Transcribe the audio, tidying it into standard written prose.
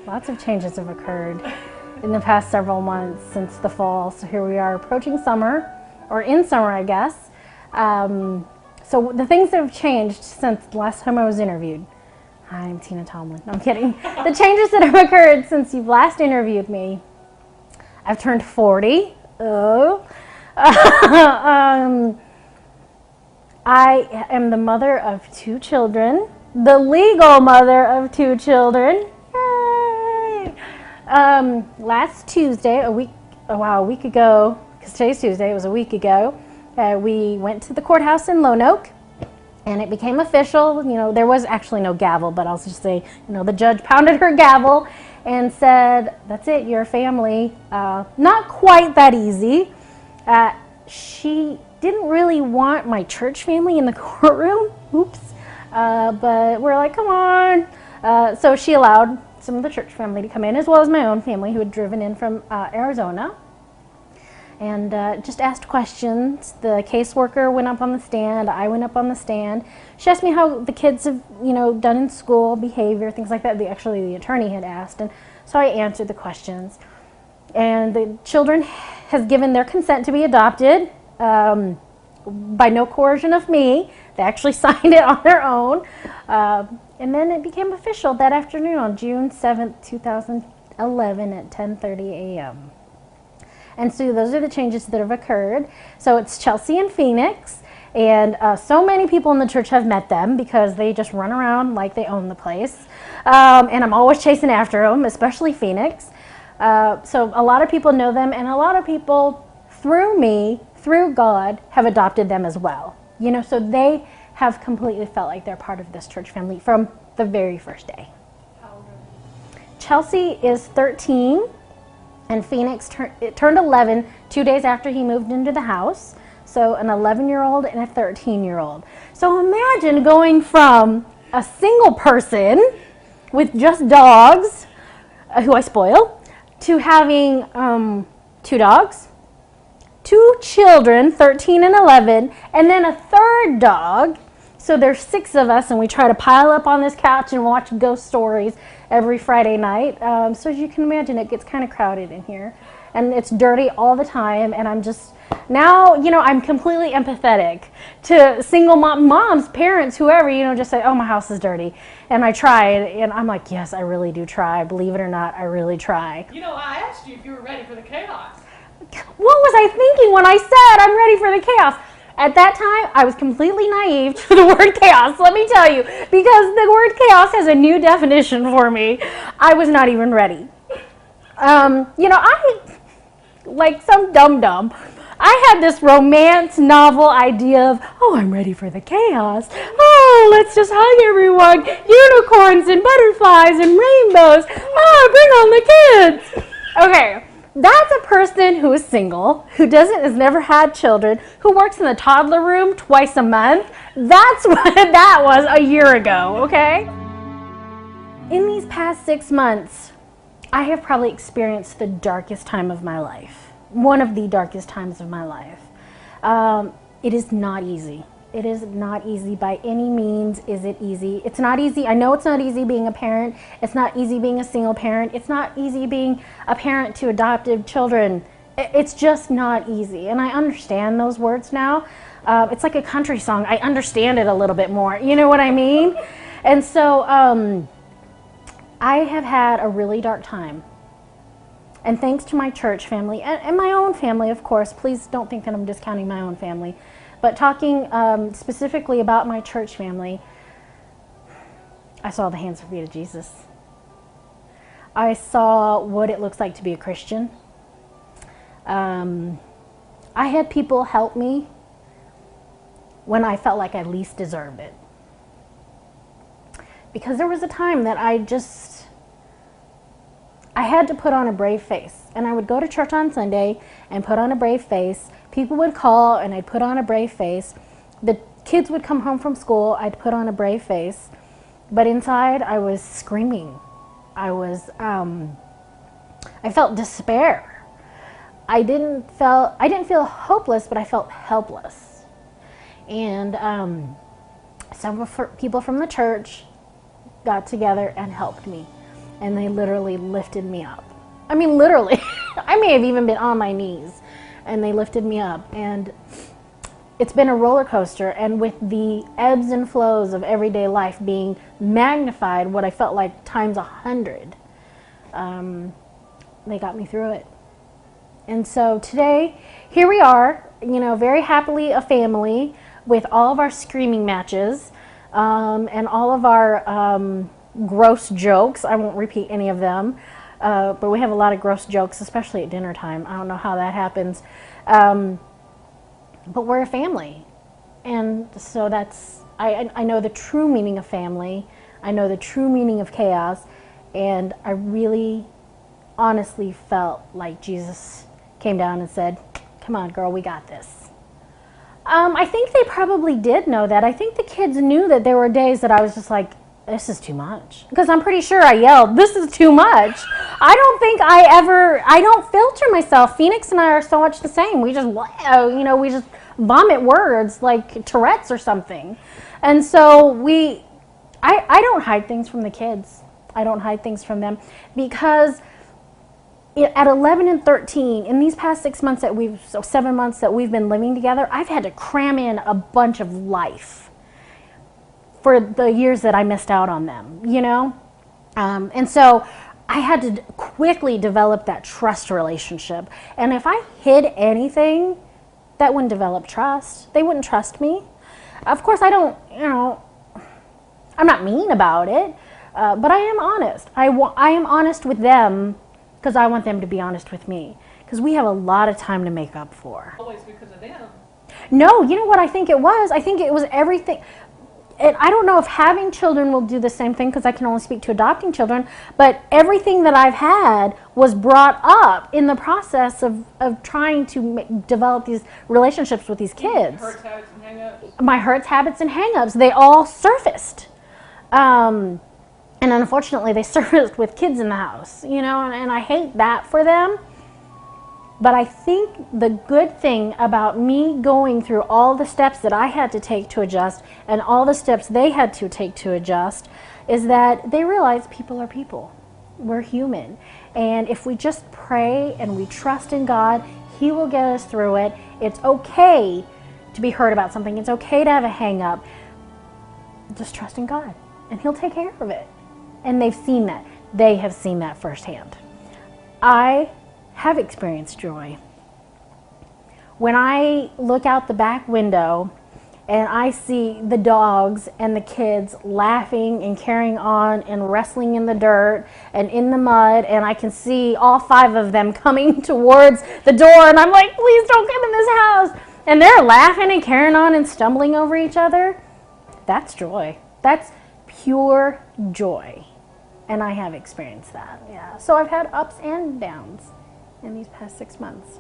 Lots of changes have occurred in the past several months since the fall. So here we are approaching summer, or in summer, I guess. So the things that have changed since the last time I was interviewed. Hi, I'm Tina Tomlin. No, I'm kidding. The changes that have occurred since you've last interviewed me. I've turned 40. Oh. I am the mother of 2 children, the legal mother of 2 children. Yay! Last Tuesday, a week ago, because today's Tuesday, it was a week ago, we went to the courthouse in Lone Oak, and it became official. You know, there was actually no gavel, but I'll just say, you know, the judge pounded her gavel and said, "That's it, you're a family." Not quite that easy. She didn't really want my church family in the courtroom. Oops. But we're like, come on. So she allowed some of the church family to come in, as well as my own family who had driven in from Arizona. And just asked questions. The caseworker went up on the stand. I went up on the stand. She asked me how the kids have, you know, done in school, behavior, things like that. Actually, the attorney had asked. And so I answered the questions. And the children has given their consent to be adopted by no coercion of me. They actually signed it on their own. And then it became official that afternoon on June 7th, 2011 at 10:30 a.m. And so those are the changes that have occurred. So it's Chelsea and Phoenix. And so many people in the church have met them because they just run around like they own the place. And I'm always chasing after them, especially Phoenix. So a lot of people know them, and a lot of people through me, through God, have adopted them as well. You know, so they have completely felt like they're part of this church family from the very first day. How old are they? Chelsea is 13, and Phoenix turned 11 2 days after he moved into the house. So an 11-year-old and a 13-year-old. So imagine going from a single person with just dogs, who I spoil, to having 2 dogs, 2 children, 13 and 11, and then a 3rd dog. So there's 6 of us, and we try to pile up on this couch and watch ghost stories every Friday night. So as you can imagine, it gets kind of crowded in here. And it's dirty all the time, and I'm just, now, you know, I'm completely empathetic to single moms, parents, whoever, you know, just say, oh, my house is dirty. And I try, and I'm like, yes, I really do try. Believe it or not, I really try. You know, I asked you if you were ready for the chaos. What was I thinking when I said I'm ready for the chaos? At that time, I was completely naive to the word chaos, let me tell you, because the word chaos has a new definition for me. I was not even ready. You know, like some dum-dum, I had this romance novel idea of, oh, I'm ready for the chaos. Oh, let's just hug everyone. Unicorns and butterflies and rainbows. Oh, bring on the kids. Okay, that's a person who is single, who has never had children, who works in the toddler room twice a month. That's what that was a year ago, okay? In these past 6 months, I have probably experienced the darkest time of my life. One of the darkest times of my life. It is not easy. It is not easy by any means. Is it easy? It's not easy. I know it's not easy being a parent. It's not easy being a single parent. It's not easy being a parent to adoptive children. It's just not easy. And I understand those words now. It's like a country song. I understand it a little bit more. You know what I mean? And so I have had a really dark time. And thanks to my church family, and my own family, of course, please don't think that I'm discounting my own family, but talking specifically about my church family, I saw the hands and feet of Jesus. I saw what it looks like to be a Christian. I had people help me when I felt like I least deserved it. Because there was a time that I had to put on a brave face. And I would go to church on Sunday and put on a brave face. People would call and I'd put on a brave face. The kids would come home from school, I'd put on a brave face. But inside I was screaming. I felt despair. I didn't feel hopeless, but I felt helpless. And several people from the church got together and helped me. and they literally lifted me up. I mean, literally. I may have even been on my knees, and they lifted me up. And it's been a roller coaster, and with the ebbs and flows of everyday life being magnified, what I felt like times 100, they got me through it. And so today, here we are, very happily a family with all of our screaming matches and all of our gross jokes. I won't repeat any of them, but we have a lot of gross jokes, especially at dinner time. I don't know how that happens. But we're a family. And so I know the true meaning of family. I know the true meaning of chaos. And I really honestly felt like Jesus came down and said, come on, girl, we got this. I think they probably did know that. I think the kids knew that there were days that I was just like, this is too much. Because I'm pretty sure I yelled, this is too much. I don't filter myself. Phoenix and I are so much the same. We just, we just vomit words like Tourette's or something. And so I don't hide things from the kids. I don't hide things from them because at 11 and 13, in these past 7 months that we've been living together, I've had to cram in a bunch of life for the years that I missed out on them, and so I had to quickly develop that trust relationship. And if I hid anything, that wouldn't develop trust. They wouldn't trust me. Of course, I don't, I'm not mean about it, but I am honest. I am honest with them because I want them to be honest with me, because we have a lot of time to make up for. Always because of them. No, you know what I think it was? I think it was everything. And I don't know if having children will do the same thing, because I can only speak to adopting children, but everything that I've had was brought up in the process of trying to develop these relationships with these kids. Hurts, habits, and hang-ups. My hurts, habits, and hang-ups, they all surfaced. And unfortunately, they surfaced with kids in the house, and I hate that for them. But I think the good thing about me going through all the steps that I had to take to adjust and all the steps they had to take to adjust is that they realize people are people. We're human. And if we just pray and we trust in God, He will get us through it. It's okay to be hurt about something. It's okay to have a hang up. Just trust in God, and He'll take care of it. And they've seen that. They have seen that firsthand. I have experienced joy. When I look out the back window and I see the dogs and the kids laughing and carrying on and wrestling in the dirt and in the mud, and I can see all 5 of them coming towards the door, and I'm like, please don't come in this house. And they're laughing and carrying on and stumbling over each other. That's joy. That's pure joy. And I have experienced that, yeah. So I've had ups and downs in these past 6 months.